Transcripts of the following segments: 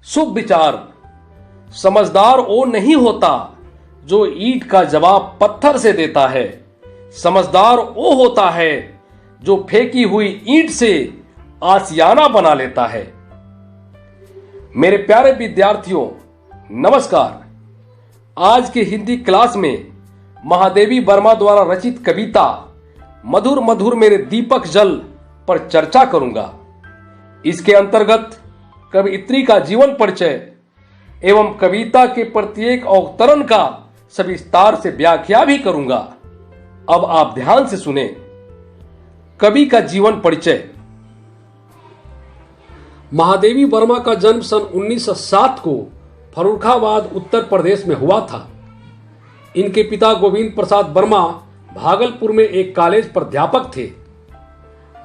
शुभ विचार। समझदार वो नहीं होता जो ईंट का जवाब पत्थर से देता है, समझदार वो होता है जो फेंकी हुई ईंट से आशियाना बना लेता है। मेरे प्यारे विद्यार्थियों, नमस्कार। आज के हिंदी क्लास में महादेवी वर्मा द्वारा रचित कविता मधुर मधुर मेरे दीपक जल पर चर्चा करूंगा। इसके अंतर्गत कवयित्री का जीवन परिचय एवं कविता के प्रत्येक अवतरण का सविस्तार से व्याख्या भी करूंगा। अब आप ध्यान से सुने। कवि का जीवन परिचय। महादेवी वर्मा का जन्म सन 1907 को फर्रुखाबाद उत्तर प्रदेश में हुआ था। इनके पिता गोविंद प्रसाद वर्मा भागलपुर में एक कॉलेज प्राध्यापक थे।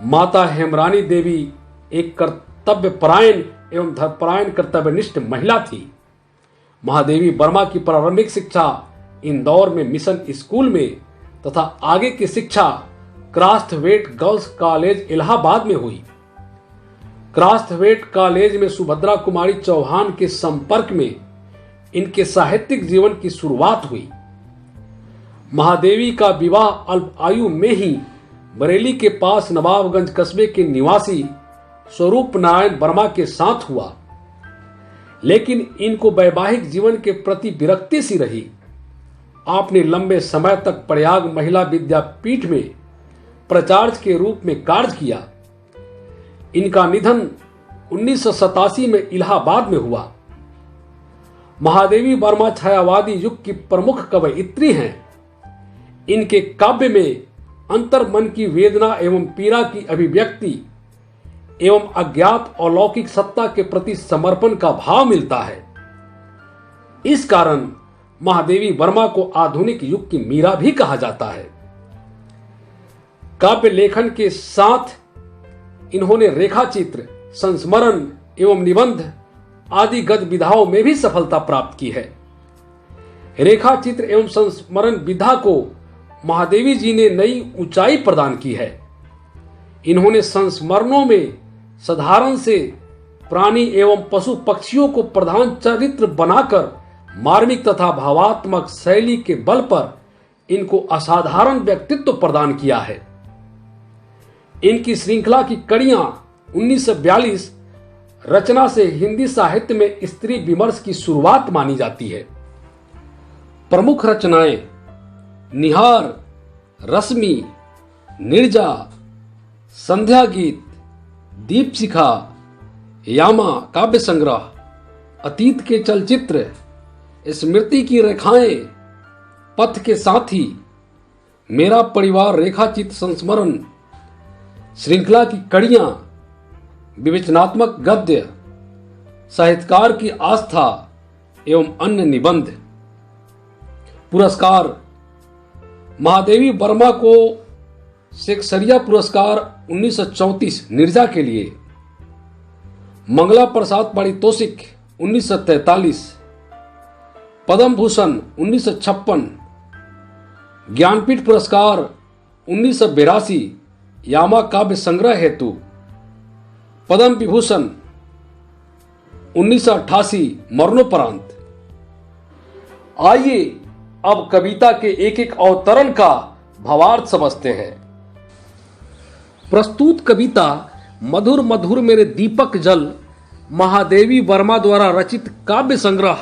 माता हेमरानी देवी एक कर्तव्यपरायण एवं धर्मपरायण कर्तव्यनिष्ठ महिला थी। महादेवी वर्मा की प्रारंभिक शिक्षा इंदौर में मिशन स्कूल में तथा आगे की शिक्षा क्रास्थवेट गर्ल्स कॉलेज इलाहाबाद में हुई। क्रास्थवेट कॉलेज में सुभद्रा कुमारी चौहान के संपर्क में इनके साहित्यिक जीवन की शुरुआत हुई। महादेवी का विवाह अल्प आयु में ही बरेली के पास नवाबगंज कस्बे के निवासी स्वरूप नारायण वर्मा के साथ हुआ, लेकिन इनको वैवाहिक जीवन के प्रति विरक्ति सी रही। आपने लंबे समय तक प्रयाग महिला विद्यापीठ में प्राचार्य के रूप में कार्य किया। इनका निधन 1987 में इलाहाबाद में हुआ। महादेवी वर्मा छायावादी युग की प्रमुख कवयित्री हैं। इनके काव्य में अंतर्मन की वेदना एवं पीड़ा की अभिव्यक्ति एवं अज्ञात अलौकिक सत्ता के प्रति समर्पण का भाव मिलता है। इस कारण महादेवी वर्मा को आधुनिक युग की मीरा भी कहा जाता है। काव्य लेखन के साथ इन्होंने रेखाचित्र, संस्मरण एवं निबंध आदि गद्य विधाओं में भी सफलता प्राप्त की है। रेखाचित्र एवं संस्मरण विधा को महादेवी जी ने नई ऊंचाई प्रदान की है। इन्होंने संस्मरणों में साधारण से प्राणी एवं पशु पक्षियों को प्रधान चरित्र बनाकर मार्मिक तथा भावात्मक शैली के बल पर इनको असाधारण व्यक्तित्व प्रदान किया है। इनकी श्रृंखला की कड़ियां 1942 रचना से हिंदी साहित्य में स्त्री विमर्श की शुरुआत मानी जाती है। प्रमुख रचनाएं निहार, रश्मि, निर्जा, संध्या गीत, दीपशिखा, यामा काव्य संग्रह, अतीत के चलचित्र, स्मृति की रेखाएं, पथ के साथी, मेरा परिवार रेखाचित्र संस्मरण, श्रृंखला की कड़ियां, विवेचनात्मक गद्य, साहित्यकार की आस्था एवं अन्य निबंध। पुरस्कार। महादेवी वर्मा को शेक्सपियर पुरस्कार 1934 निर्जा के लिए, मंगला प्रसाद पारितोषिक 1943, पद्म भूषण 1956, ज्ञानपीठ पुरस्कार 1982 यामा काव्य संग्रह हेतु, पद्म विभूषण 1988 मरणोपरांत। आइए अब कविता के एक एक अवतरण का भावार्थ समझते हैं। प्रस्तुत कविता मधुर मधुर मेरे दीपक जल महादेवी वर्मा द्वारा रचित काव्य संग्रह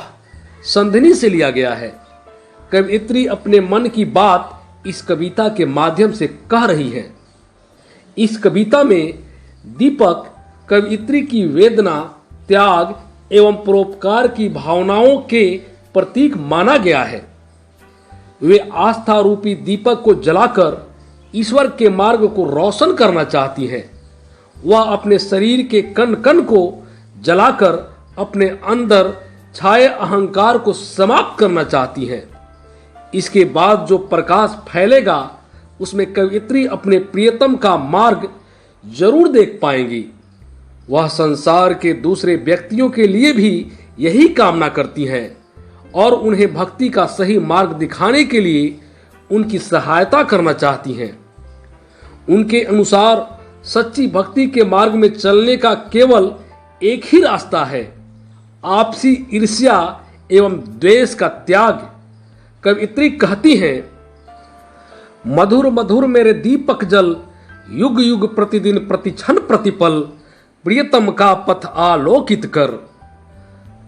संधिनी से लिया गया है। कवयित्री अपने मन की बात इस कविता के माध्यम से कह रही है। इस कविता में दीपक कवयित्री की वेदना, त्याग एवं परोपकार की भावनाओं के प्रतीक माना गया है। वे आस्था रूपी दीपक को जलाकर ईश्वर के मार्ग को रोशन करना चाहती हैं। वह अपने शरीर के कण कण को जलाकर अपने अंदर छाए अहंकार को समाप्त करना चाहती हैं। इसके बाद जो प्रकाश फैलेगा उसमें कवयित्री अपने प्रियतम का मार्ग जरूर देख पाएंगी। वह संसार के दूसरे व्यक्तियों के लिए भी यही कामना करती हैं और उन्हें भक्ति का सही मार्ग दिखाने के लिए उनकी सहायता करना चाहती हैं। उनके अनुसार सच्ची भक्ति के मार्ग में चलने का केवल एक ही रास्ता है, आपसी ईर्ष्या एवं द्वेष का त्याग। कवियत्री कहती हैं, मधुर मधुर मेरे दीपक जल, युग युग प्रतिदिन प्रतिक्षण प्रतिपल, प्रियतम का पथ आलोकित कर।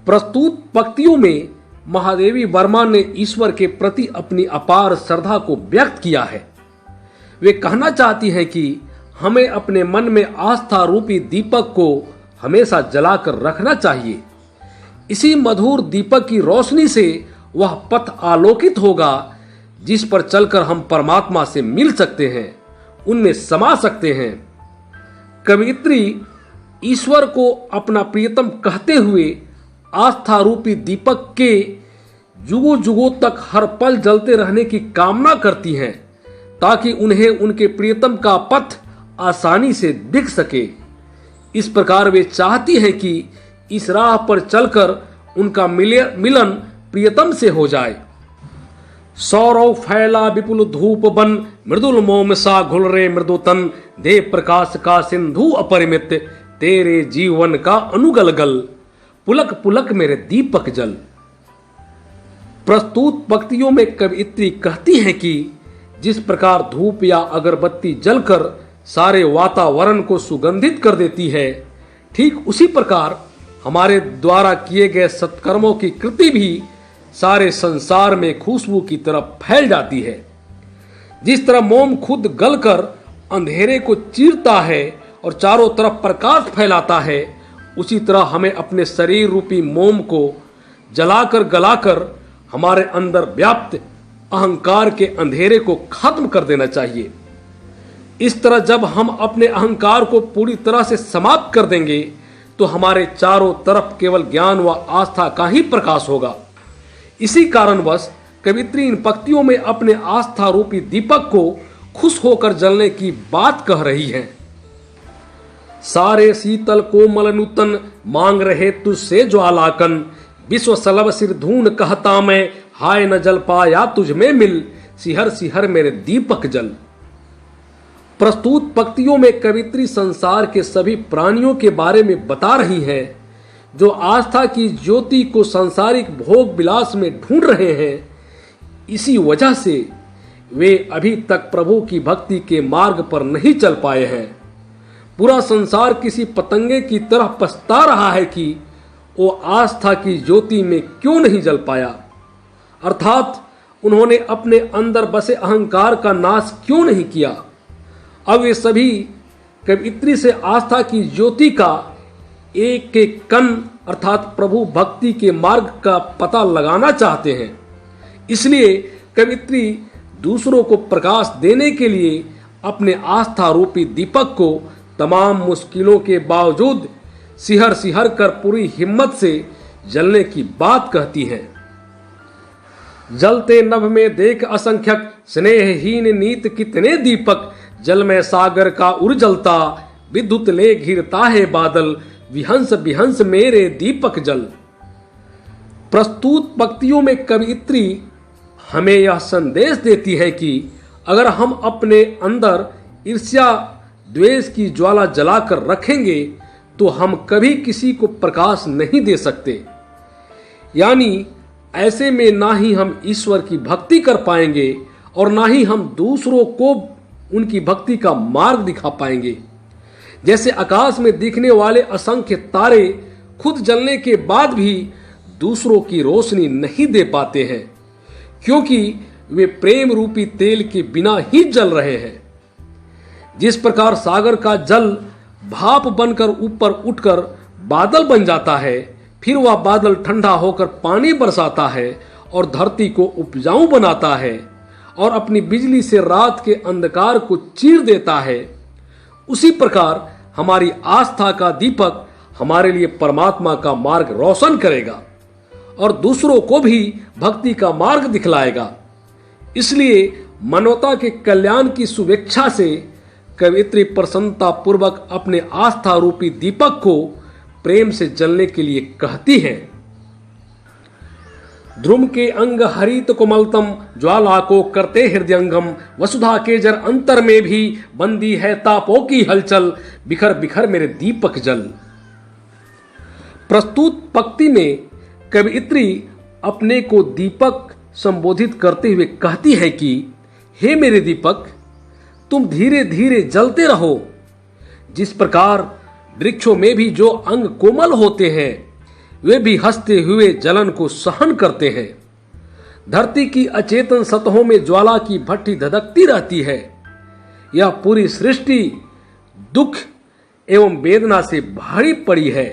प्रस्तुत पंक्तियों में महादेवी वर्मा ने ईश्वर के प्रति अपनी अपार श्रद्धा को व्यक्त किया है। वे कहना चाहती हैं कि हमें अपने मन में आस्था रूपी दीपक को हमेशा जलाकर रखना चाहिए। इसी मधुर दीपक की रोशनी से वह पथ आलोकित होगा जिस पर चलकर हम परमात्मा से मिल सकते हैं, उनमें समा सकते हैं। कवियत्री ईश्वर को अपना प्रियतम कहते हुए आस्था रूपी दीपक के जुगों जुगों तक हर पल जलते रहने की कामना करती हैं, ताकि उन्हें उनके प्रियतम का पथ आसानी से दिख सके। इस प्रकार वे चाहती हैं कि इस राह पर चलकर उनका मिलन प्रियतम से हो जाए। सौरव फैला विपुल धूप बन, मृदुल मोम सा घुल रे मृदु तन, दे प्रकाश का सिंधु अपरिमित, तेरे जीवन का अनुगलगल, पुलक पुलक मेरे दीपक जल। प्रस्तुत पंक्तियों में कवियत्री कहती हैं कि जिस प्रकार धूप या अगरबत्ती जलकर सारे वातावरण को सुगंधित कर देती है, ठीक उसी प्रकार हमारे द्वारा किए गए सत्कर्मों की कृति भी सारे संसार में खुशबू की तरफ फैल जाती है। जिस तरह मोम खुद गलकर अंधेरे को चीरता है और चारों तरफ प्रकाश फैलाता है, उसी तरह हमें अपने शरीर रूपी मोम को जलाकर गलाकर हमारे अंदर व्याप्त अहंकार के अंधेरे को खत्म कर देना चाहिए। इस तरह जब हम अपने अहंकार को पूरी तरह से समाप्त कर देंगे तो हमारे चारों तरफ केवल ज्ञान व आस्था का ही प्रकाश होगा। इसी कारणवश कवियत्री इन पंक्तियों में अपने आस्था रूपी दीपक को खुश होकर जलने की बात कह रही है। सारे शीतल कोमल नूतन, मांग रहे तुझसे ज्वालाकन, विश्व सलभ सिर धून कहता मैं, हाय न जल पाया तुझ में मिल, सिहर सिहर मेरे दीपक जल। प्रस्तुत पंक्तियों में कवियत्री संसार के सभी प्राणियों के बारे में बता रही हैं जो आस्था की ज्योति को सांसारिक भोग विलास में ढूंढ रहे हैं। इसी वजह से वे अभी तक प्रभु की भक्ति के मार्ग पर नहीं चल पाए हैं। पूरा संसार किसी पतंगे की तरह पछता रहा है कि वो आस्था की ज्योति में क्यों नहीं जल पाया, अर्थात उन्होंने अपने अंदर बसे अहंकार का नाश क्यों नहीं किया। अब वे सभी कवियत्री से आस्था की ज्योति का एक एक कण अर्थात प्रभु भक्ति के मार्ग का पता लगाना चाहते हैं। इसलिए कवियत्री दूसरों को प्रकाश देने के लिए अपने आस्था रूपी दीपक को तमाम मुश्किलों के बावजूद सिहर सिहर कर पूरी हिम्मत से जलने की बात कहती हैं। जलते नभ में देख असंख्यक, स्नेहहीन नीत कितने दीपक, जल में सागर का उर्जलता, विद्युत ले घिरता है बादल, विहंस विहंस मेरे दीपक जल। प्रस्तुत पंक्तियों में कवियत्री हमें यह संदेश देती है कि अगर हम अपने अंदर ईर्ष्या द्वेष की ज्वाला जलाकर रखेंगे तो हम कभी किसी को प्रकाश नहीं दे सकते। यानी ऐसे में ना ही हम ईश्वर की भक्ति कर पाएंगे और ना ही हम दूसरों को उनकी भक्ति का मार्ग दिखा पाएंगे। जैसे आकाश में दिखने वाले असंख्य तारे खुद जलने के बाद भी दूसरों की रोशनी नहीं दे पाते हैं, क्योंकि वे प्रेम रूपी तेल के बिना ही जल रहे हैं। जिस प्रकार सागर का जल भाप बनकर ऊपर उठकर बादल बन जाता है, फिर वह बादल ठंडा होकर पानी बरसाता है और धरती को उपजाऊ बनाता है और अपनी बिजली से रात के अंधकार को चीर देता है, उसी प्रकार हमारी आस्था का दीपक हमारे लिए परमात्मा का मार्ग रोशन करेगा और दूसरों को भी भक्ति का मार्ग दिखलाएगा। इसलिए मानवता के कल्याण की शुभेच्छा से कवियत्री प्रसन्नता पूर्वक अपने आस्था रूपी दीपक को प्रेम से जलने के लिए कहती है। ध्रुम के अंग हरित कोमलतम, ज्वाला को करते हृदयंगम, वसुधा के जर अंतर में भी बंदी है तापों की हलचल, बिखर बिखर मेरे दीपक जल। प्रस्तुत पंक्ति में कवयित्री अपने को दीपक संबोधित करते हुए कहती है कि हे मेरे दीपक, तुम धीरे धीरे जलते रहो। जिस प्रकार वृक्षों में भी जो अंग कोमल होते हैं वे भी हंसते हुए जलन को सहन करते हैं। धरती की अचेतन सतहों में ज्वाला की भट्टी धधकती रहती है। यह पूरी सृष्टि दुख एवं वेदना से भारी पड़ी है।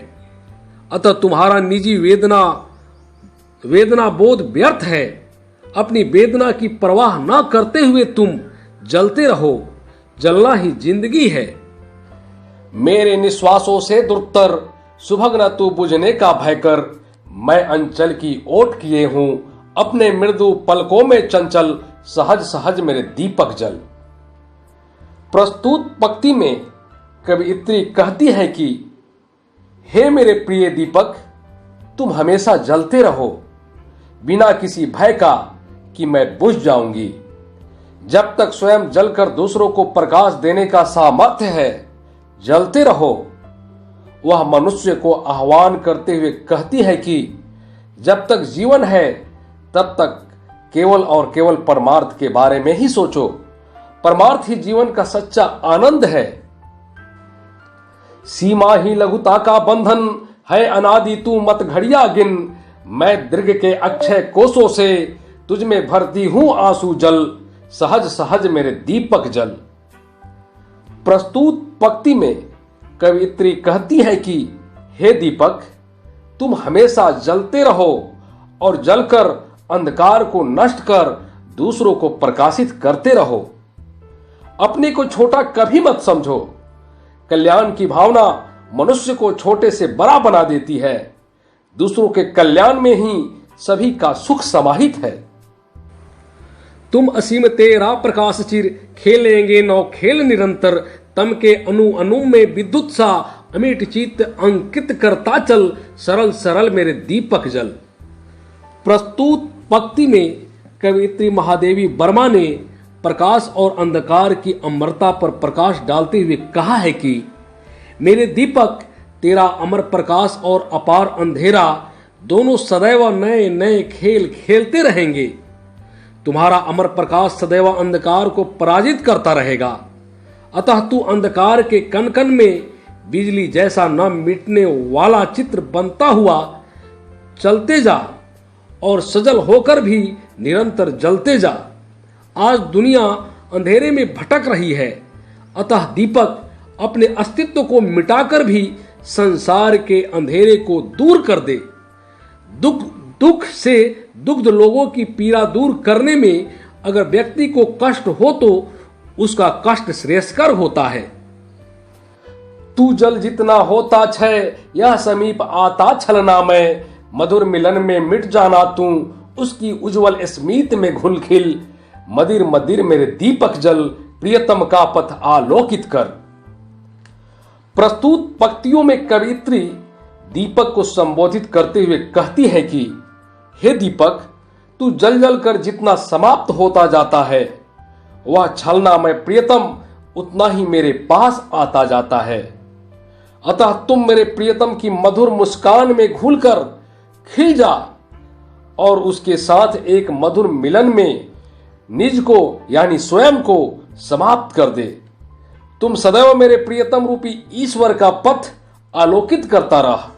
अतः तुम्हारा निजी वेदना बोध व्यर्थ है। अपनी वेदना की परवाह न करते हुए तुम जलते रहो। जलना ही जिंदगी है। मेरे निश्वासों से दुर्तर सुभग न तू बुझने का भय कर। मैं अंचल की ओट किए हूं अपने मृदु पलकों में चंचल। सहज सहज मेरे दीपक जल। प्रस्तुत पंक्ति में कवयित्री कहती है कि हे मेरे प्रिय दीपक, तुम हमेशा जलते रहो बिना किसी भय का कि मैं बुझ जाऊंगी। जब तक स्वयं जलकर दूसरों को प्रकाश देने का सामर्थ्य है, जलते रहो। वह मनुष्य को आह्वान करते हुए कहती है कि जब तक जीवन है तब तक केवल और केवल परमार्थ के बारे में ही सोचो। परमार्थ ही जीवन का सच्चा आनंद है। सीमा ही लघुता का बंधन है अनादि, तू मत घड़िया गिन। मैं दीर्घ के अक्षय कोसों से तुझ में भरती हूं आंसू जल। सहज सहज मेरे दीपक जल। प्रस्तुत पंक्ति में कवयित्री कहती है कि हे दीपक, तुम हमेशा जलते रहो और जलकर अंधकार को नष्ट कर दूसरों को प्रकाशित करते रहो। अपने को छोटा कभी मत समझो। कल्याण की भावना मनुष्य को छोटे से बड़ा बना देती है। दूसरों के कल्याण में ही सभी का सुख समाहित है। तुम असीम तेरा प्रकाश चिर, खेलेंगे नौ खेल निरंतर। तम के अनु अनु में विद्युत सा, अमिट चित्त अंकित करता चल। सरल सरल मेरे दीपक जल। प्रस्तुत पंक्ति में कवयित्री महादेवी वर्मा ने प्रकाश और अंधकार की अमरता पर प्रकाश डालते हुए कहा है कि मेरे दीपक, तेरा अमर प्रकाश और अपार अंधेरा दोनों सदैव नए नए खेल खेलते रहेंगे। तुम्हारा अमर प्रकाश सदैव अंधकार को पराजित करता रहेगा। अतः तू अंधकार के कण कण में बिजली जैसा न मिटने वाला चित्र बनता हुआ चलते जा और सजल होकर भी निरंतर जलते जा। आज दुनिया अंधेरे में भटक रही है। अतः दीपक अपने अस्तित्व को मिटाकर भी संसार के अंधेरे को दूर कर दे। दुख से दुग्ध लोगों की पीड़ा दूर करने में अगर व्यक्ति को कष्ट हो तो उसका कष्ट श्रेयस्कर होता है। तू जल जितना होता छय, यह समीप आता छलना में। मधुर मिलन में मिट जाना तू, उसकी उज्जवल स्मित में घुल खिल। मदिर मदिर मेरे दीपक जल, प्रियतम का पथ आलोकित कर। प्रस्तुत पंक्तियों में कवयित्री दीपक को संबोधित करते हुए कहती है कि हे दीपक, तू जल जल कर जितना समाप्त होता जाता है, वह छलना में प्रियतम उतना ही मेरे पास आता जाता है। अतः तुम मेरे प्रियतम की मधुर मुस्कान में घुलकर खिल जा और उसके साथ एक मधुर मिलन में निज को यानी स्वयं को समाप्त कर दे। तुम सदैव मेरे प्रियतम रूपी ईश्वर का पथ आलोकित करता रह।